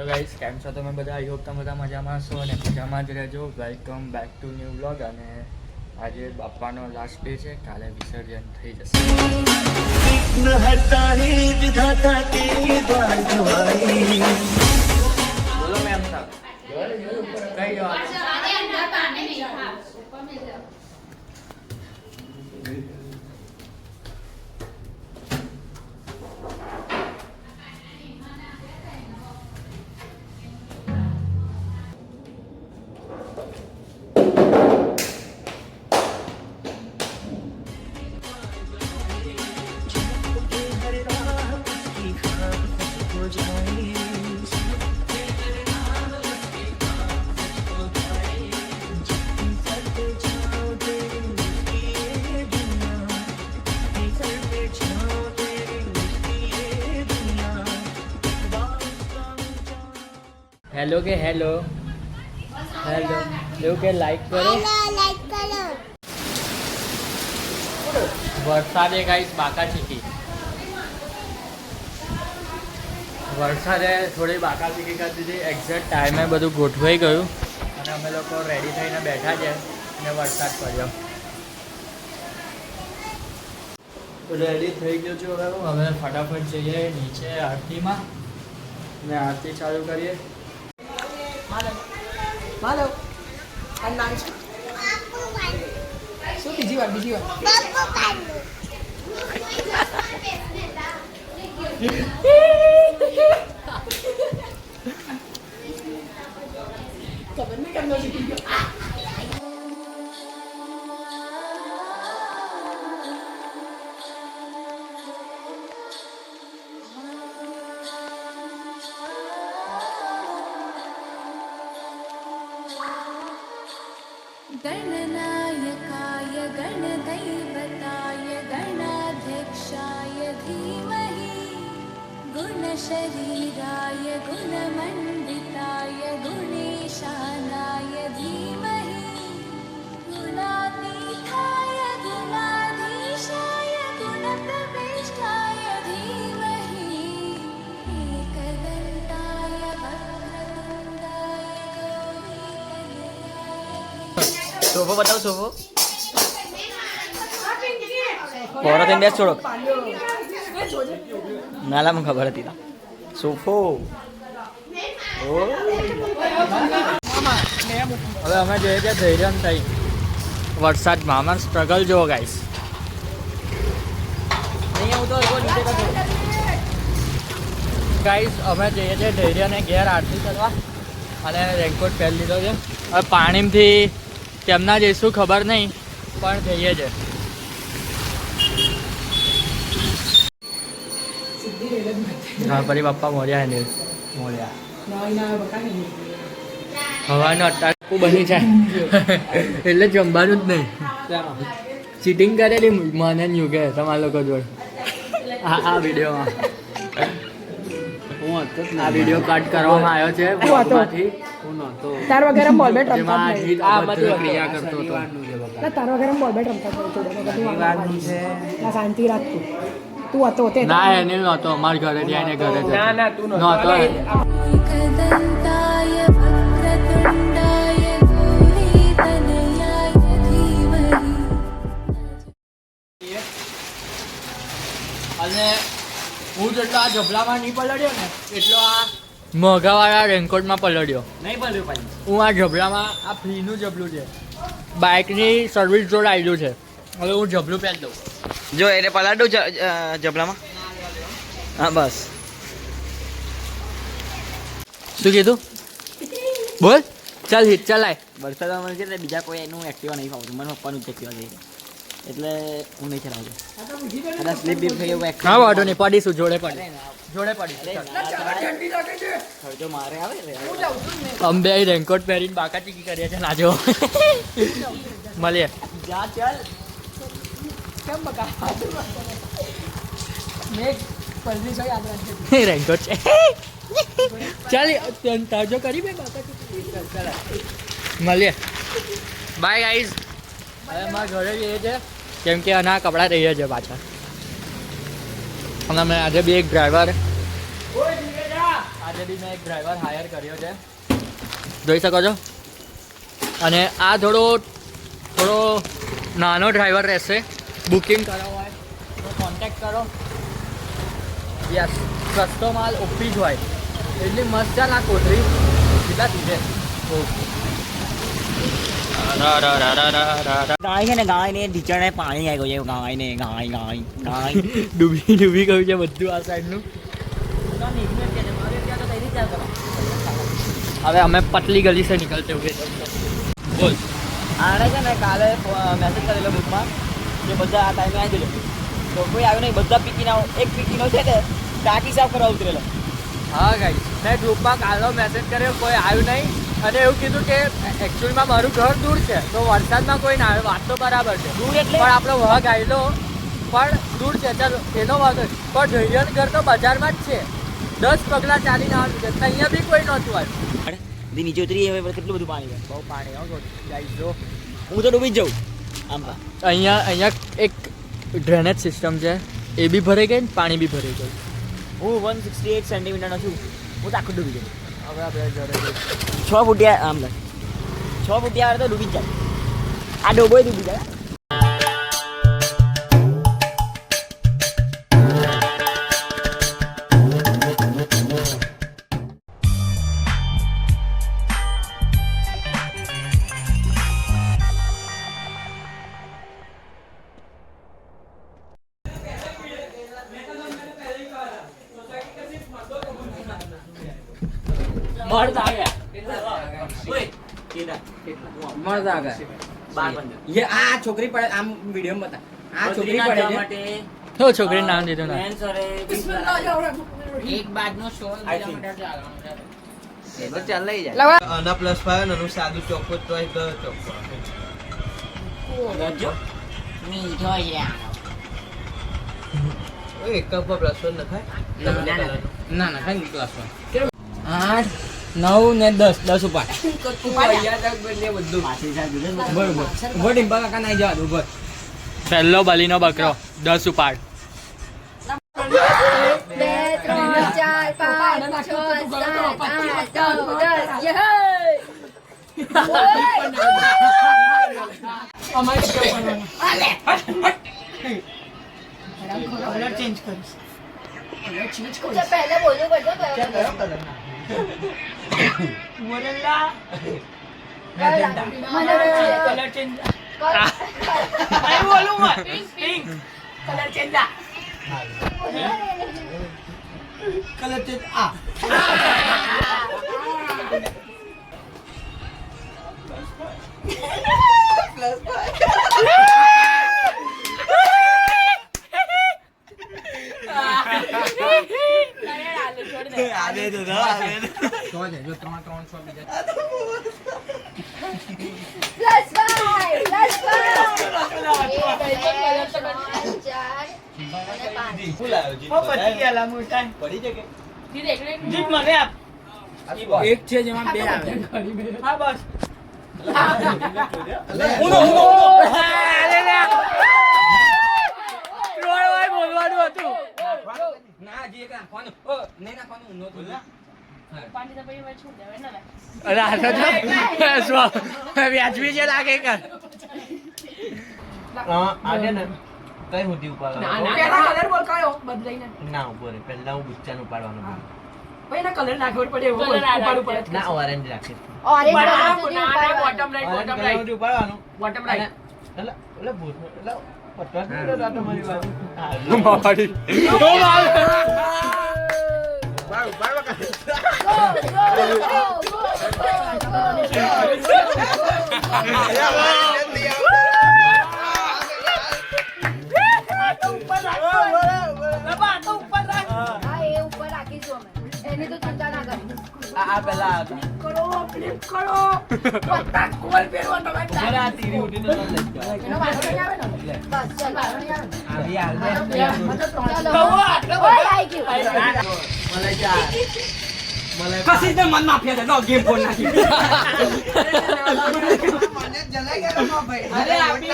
Hello guys, કેમ છો તમે બધા? આઈ હોપ તમે બધા મજામાં છો અને મજામાં જ રહેજો. Welcome back to new vlog. અને આજે બાપાનો લાસ્ટ ડે છે, કાલે વિસર્જન થઈ જશે. બોલો મેમ સાહેબ, કઈ જવાનું? હેલો કે હેલો હેલો એવું કે લાઈક કરો. વરસાદે ગાઈસ બાકા ચીકી, વરસાદે થોડી બાકા ચીકી કરી દીધી. એક્ઝેક્ટ ટાઈમે બધું ગોઠવાઈ ગયું અને અમે લોકો રેડી થઈને બેઠા છે અને વરસાદ પડ્યો. રેડી થઈ ગયો છું હવે ફટાફટ જઈએ નીચે આરતીમાં અને આરતી ચાલુ કરીએ. માલો આ નામ છે શું? બીજી વાર ખબર નહીં કેમનો શીખી ગયો. गणनायकाय गणदैवताय गणाध्यक्षाय धीमहि गुणशरीराय गुणमण्डिताय गुणेशानाय धीमहि गुणातीताय गुणाधीशाय गुणप्रविष्टाय धीमहि एकदन्ताय वक्रतुण्डाय गौरीतनयाय સોફો બતાવો, સોફો પોરો થઈને બેસ. છોડો નાલા મને ખબર હતી. સોફો હવે અમે જોઈએ છીએ ધૈર્યન થઈ વરસાદમાં. અમારું સ્ટ્રગલ જુઓ ગાઈસ. ગાઈસ અમે જઈએ છીએ ધૈર્યને ઘેર આરતી કરવા અને રેનકોટ પહેરી લીધો છે. હવે પાણીમાંથી કેમના જઈશું ખબર નહીં, પણ જઈએ છે. ગણપતિ બાપ્પા મોર્યા ને મોર્યા. હવાનું અટાકું બની જાય એટલે જમવાનું જ નહીં. ચીટિંગ કરેલી મને જ યુગે તમારા લોકો જોડે આ વિડીયોમાં. આ વિડીયો કટ કરવામાં આવ્યો છે બ્લોગમાંથી. તાર વગેરે બોલ બેટ રમતા જેમાં જ અજીત અભદ્ર ક્રિયા કરતો હતો. નહીં. તાર વગેરે બોલ બેટ રમતા શાંતિ રાખ. તું હતો તે ના એને નહોતો, અમારા ઘરે આવીને ઘરે ના તું નહોતો. एकदन्ताय वक्रतुण्डाय गौरीतनयाय धीमहि અને હું જેટલો આ જબલામાં નહીં પલળ્યો ને એટલો આ મોંઘાવાળા રેનકોટમાં પલળ્યો નહીં. પલળ્યો હું આ જબલામાં, આ ફ્રીનું જબલું છે, બાઇકની સર્વિસ જોડે આવેલું છે. હવે હું જબલું પહેરી દઉં. જો એને પલાડું જબલામાં. હા બસ. શું કીધું? બોલ. ચાલ હિટ ચલાય. વરસાદમાં છે એટલે બીજા કોઈ એનું એક્ટિવા નહીં ફાવતું. મને પપ્પાનું જ એક્ટિવા છે એટલે હું નહીં ચલાવતો. કદાચ સ્લીપ બીપ થઈ ગયું. હા વાંધો નહીં, પડીશું જોડે પડી ખર્ચો મારે આવે ને. અમે બે રેનકોટ પહેરીને બાકા ચીકી કરીએ છીએ. નાજો મળીએ. જા ચાલ. કેમ બકા મેં પલની સો યાદ રાખજે. રેનકોટ છે. ચાલ તાજો કરી બે બાકા ચીકી. મળીએ. By guys. હવે અમારા ઘરે જઈએ છીએ કેમ કે આના કપડાં રહીએ છે પાછા. અને અમે આજે બી એક ડ્રાઈવર આજે ઓલરેડી મેં એક ડ્રાઈવર હાયર કર્યો છે, જોઈ શકો છો. અને આ થોડો નાનો ડ્રાઈવર રહેશે. બુકિંગ કરાવવો હોય તો કોન્ટેક્ટ કરો. યસ, સસ્તો માલ ઓપી જ હોય. એટલી મસ્ત છે ના કોથળી, કેટલા દીધે. ગાય છે ને, ગાય ને ઢીચણે પાણી આવી ગયું છે. ગાય ડૂબી ગયું છે બધું આ સાઈડનું. હવે અમે પતલી ગલી સે નીકળતે હુએ. બોલ. આને છે ને કાલે મેસેજ કરેલો ગ્રુપમાં કે બધા આ ટાઈમે આવી જજો, તો કોઈ આવ્યું નહીં. બધા પીકીના એક પીકીનો છે ને ટાંકી સાફ કરવા ઉતરેલો. હા ગાઈસ, મેં ગ્રુપમાં કાલનો મેસેજ કર્યો, કોઈ આવ્યું નહીં. અને એવું કીધું કે એકચ્યુઅલમાં મારું ઘર દૂર છે, તો વરસાદમાં કોઈ ના આવે. વાત તો બરાબર છે, દૂર એટલે પણ આપણો વહગ આવેલો પણ દૂર છે. ચાલો એનો વાંધો નહીં, પણ જયન ઘર તો બજારમાં જ છે. 10 પગલાં ચાલીને આવવાનું છે. અહીંયા બી કોઈ નહોતું આવ્યું. દી નીચે ઉતરી હવે કેટલું બધું પાણી છે. બહુ પાણી આવો ગાઈસ. જો હું તો ડૂબી જ જાઉં આમ. અહીંયા એક ડ્રેનેજ સિસ્ટમ છે, એ બી ભરાઈ ગઈ ને પાણી બી ભરાઈ ગયું. હું 168 સેન્ટીમીટરનો છું. હું તો આખું ડૂબી જાઉં. હવે આપણે ઘરે 6 ફૂટિયા આમ 6 ફૂટિયા તો ડૂબી જ જાય. આ ડોબોય ડૂબી જાય. મર્દ આ ગયા. મર્દ આ ગયા. ये आ छोकरी पड़े आम वीडियो में बता आ छोकरी पड़े છે તો છોકરીનું નામ દીધું ના. એક બાજનો શો તો ચાલ લઈ જાય. આના પ્લસ 5 નાનું સાદું ચોખ્ખું તો એક ચોખ્ખો જો મીઠો છે. ઓય એક કપ પ્લસ 1 નખાય ના ખાઈ ક્લાસ 8 9 ને 10 ઉપર બરોબર. ઉભો ડિમ્પલ કાકા નાઈ જવા દો. ઉભો પહેલો બલીનો બકરો 10 ઉપાડ. 2 3 4 5 6 7 8 9 10 पहले बोलो बच्चों कलर चेंज આ એક છે જેમાં બે આવે. બોલવાનું હતું. ના જે નાખવાનું નહીં નાખવાનું નહોતું. અરે આ તો વ્યાજબી છે લાગે કર. આગે ને કઈ સુધી ઉપાડવાનું પેલા કલર બોલ કયો બદલાઈને ના ઉપર પહેલા હું બુચ્ચાનું ઉપાડવાનું બોલું. પછી એના કલર નાખવો પડે એવું ઉપાડવું પડે ના ઓરેન્જ રાખે બોટમ રાઈટ ઉપાડવાનું બોટમ રાઈટ એટલે એટલે ભૂત એટલે પટવા દે તો તમારી વાત એની તો ચિંતા ના કરી. આ પેલા ફ્લિપ કરો પત્તા કોલ પહેરવો તમે આ તીરી ઉઠીને તો લઈ જાઓ. એનો વાંધો નહીં આવે ને બસ ચાલ બહાર નહીં આવે. આવી હાલ ચાલો. ઓય, આઈ ગયું. મને જા મને કશી તો મન માફિયા છે. તો ગેમ ફોન નાખી. મને જલાઈ ગયા ભાઈ. અરે આપી